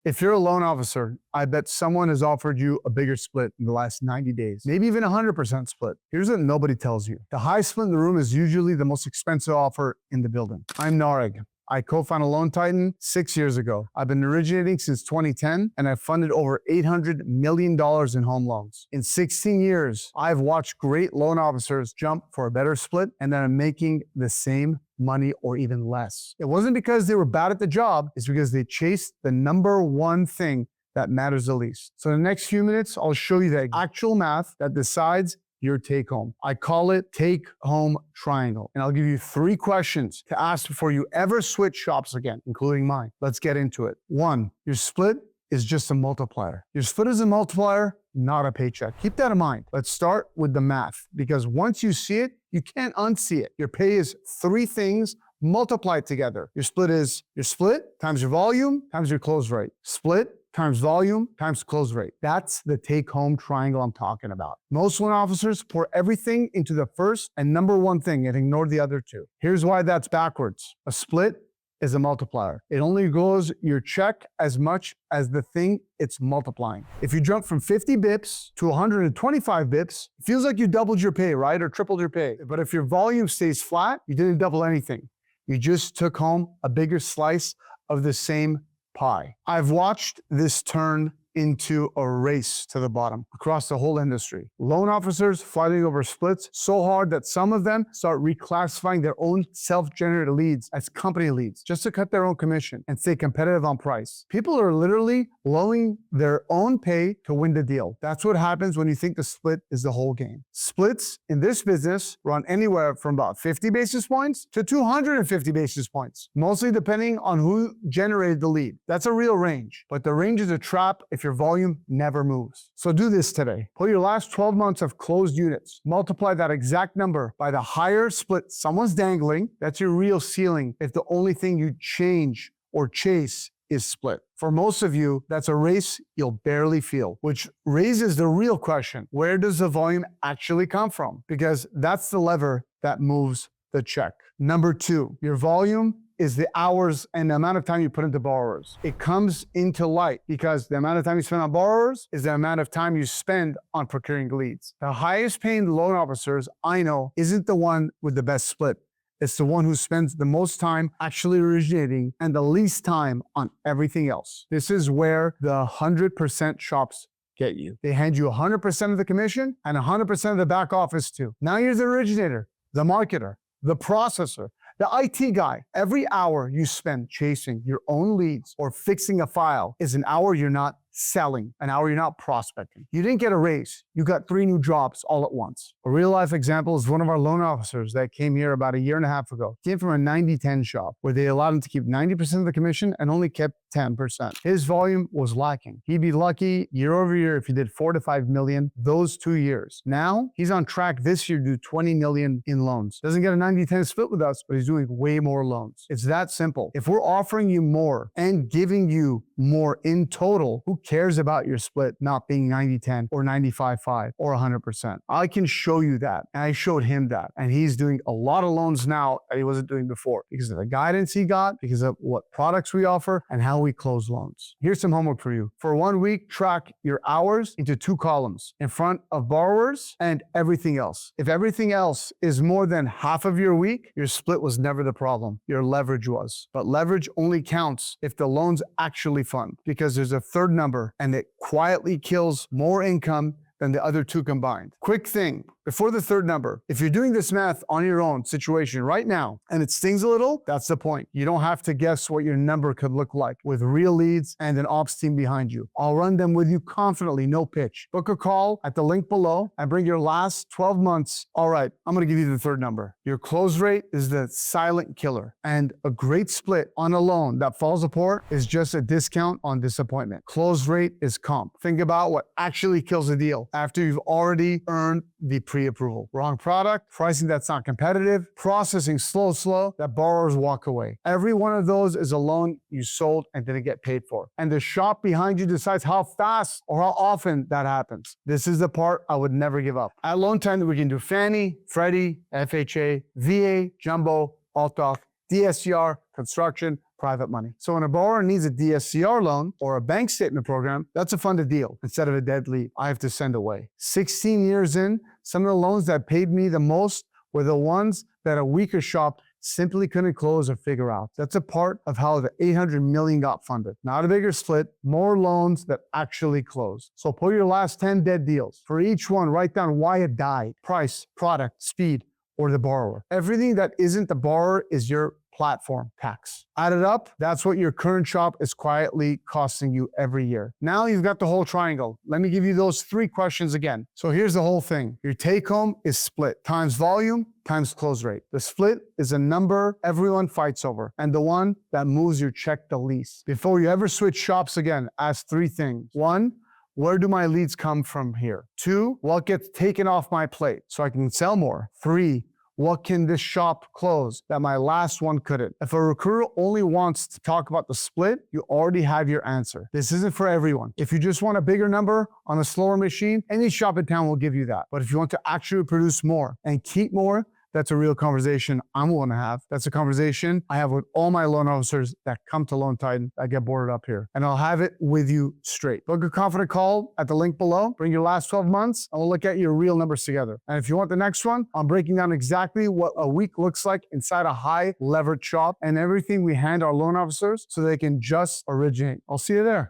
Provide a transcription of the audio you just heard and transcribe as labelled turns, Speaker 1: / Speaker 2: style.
Speaker 1: If you're a loan officer, I bet someone has offered you a bigger split in the last 90 days, maybe even 100% split. Here's what nobody tells you. The high split in the room is usually the most expensive offer in the building. I'm Nareg. I co-founded Loan Titan 6 years ago. I've been originating since 2010, and I've funded over $800 million in home loans. In 16 years, I've watched great loan officers jump for a better split, and then I'm making the same money or even less. It wasn't because they were bad at the job, it's because they chased the number one thing that matters the least. So in the next few minutes, I'll show you the actual math that decides your take home. I call it take home triangle. And I'll give you 3 questions to ask before you ever switch shops again, including mine. Let's get into it. 1, your split is just a multiplier. Your split is a multiplier, not a paycheck. Keep that in mind. Let's start with the math, because once you see it, you can't unsee it. Your pay is 3 things multiplied together. Your split is your split times your volume times your close rate. Split times volume times close rate. That's the take-home triangle I'm talking about. Most loan officers pour everything into the first and number one thing and ignore the other 2. Here's why that's backwards. A split is a multiplier. It only grows your check as much as the thing it's multiplying. If you jump from 50 bips to 125 bips, it feels like you doubled your pay, right? Or tripled your pay. But if your volume stays flat, you didn't double anything. You just took home a bigger slice of the same pie. I've watched this turn into a race to the bottom across the whole industry. Loan officers fighting over splits so hard that some of them start reclassifying their own self-generated leads as company leads just to cut their own commission and stay competitive on price. People are literally lowering their own pay to win the deal. That's what happens when you think the split is the whole game. Splits in this business run anywhere from about 50 basis points to 250 basis points, mostly depending on who generated the lead. That's a real range, but the range is a trap if your volume never moves. So do this today. Put your last 12 months of closed units, multiply that exact number by the higher split someone's dangling. That's your real ceiling if the only thing you change or chase is split. For most of you, that's a race you'll barely feel, which raises the real question: where does the volume actually come from? Because that's the lever that moves the check. Number 2, your volume is the hours and the amount of time you put into borrowers. It comes into light because the amount of time you spend on borrowers is the amount of time you spend on procuring leads. The highest paying loan officers I know isn't the one with the best split. It's the one who spends the most time actually originating and the least time on everything else. This is where the 100% shops get you. They hand you 100% of the commission and 100% of the back office too. Now you're the originator, the marketer, the processor, the IT guy. Every hour you spend chasing your own leads or fixing a file is an hour you're not selling, an hour you're not prospecting. You didn't get a raise. You got 3 new jobs all at once. A real life example is one of our loan officers that came here about 1.5 years ago. Came from a 90-10 shop where they allowed him to keep 90% of the commission and only kept 10%. His volume was lacking. He'd be lucky year over year if he did 4 to 5 million those 2 years. Now he's on track this year to do 20 million in loans. Doesn't get a 90-10 split with us, but he's doing way more loans. It's that simple. If we're offering you more and giving you more in total, who cares about your split not being 90-10 or 95-5 or 100%? I can show you that. And I showed him that. And he's doing a lot of loans now that he wasn't doing before because of the guidance he got, because of what products we offer, and how we close loans. Here's some homework for you. For 1 week, track your hours into 2 columns in front of borrowers and everything else. If everything else is more than half of your week, your split was never the problem. Your leverage was. But leverage only counts if the loans actually fund, because there's a third number and it quietly kills more income than the other 2 combined. Quick thing, before the third number, if you're doing this math on your own situation right now and it stings a little, that's the point. You don't have to guess what your number could look like with real leads and an ops team behind you. I'll run them with you confidently, no pitch. Book a call at the link below and bring your last 12 months. All right, I'm gonna give you the third number. Your close rate is the silent killer, and a great split on a loan that falls apart is just a discount on disappointment. Close rate is comp. Think about what actually kills a deal after you've already earned the pre-approval. Wrong product, pricing that's not competitive, processing slow, that borrowers walk away. Every one of those is a loan you sold and didn't get paid for. And the shop behind you decides how fast or how often that happens. This is the part I would never give up. At Loan Titan, we can do Fannie, Freddie, FHA, VA, Jumbo, Altoff, DSCR, construction, private money. So when a borrower needs a DSCR loan or a bank statement program, that's a funded deal instead of a dead lead I have to send away. 16 years in, some of the loans that paid me the most were the ones that a weaker shop simply couldn't close or figure out. That's a part of how the $800 million got funded. Not a bigger split, more loans that actually closed. So pull your last 10 dead deals. For each one, write down why it died: price, product, speed, or the borrower. Everything that isn't the borrower is your platform tax. Add it up, that's what your current shop is quietly costing you every year. Now you've got the whole triangle. Let me give you those 3 questions again. So here's the whole thing. Your take home is split times volume times close rate. The split is a number everyone fights over and the one that moves your check the least. Before you ever switch shops again, ask 3 things. 1, where do my leads come from here? 2, what gets taken off my plate so I can sell more? 3, what can this shop close that my last one couldn't? If a recruiter only wants to talk about the split, you already have your answer. This isn't for everyone. If you just want a bigger number on a slower machine, any shop in town will give you that. But if you want to actually produce more and keep more, that's a real conversation I'm willing to have. That's a conversation I have with all my loan officers that come to Loan Titan that get boarded up here. And I'll have it with you straight. Book a confident call at the link below. Bring your last 12 months and we'll look at your real numbers together. And if you want the next one, I'm breaking down exactly what a week looks like inside a high leverage shop and everything we hand our loan officers so they can just originate. I'll see you there.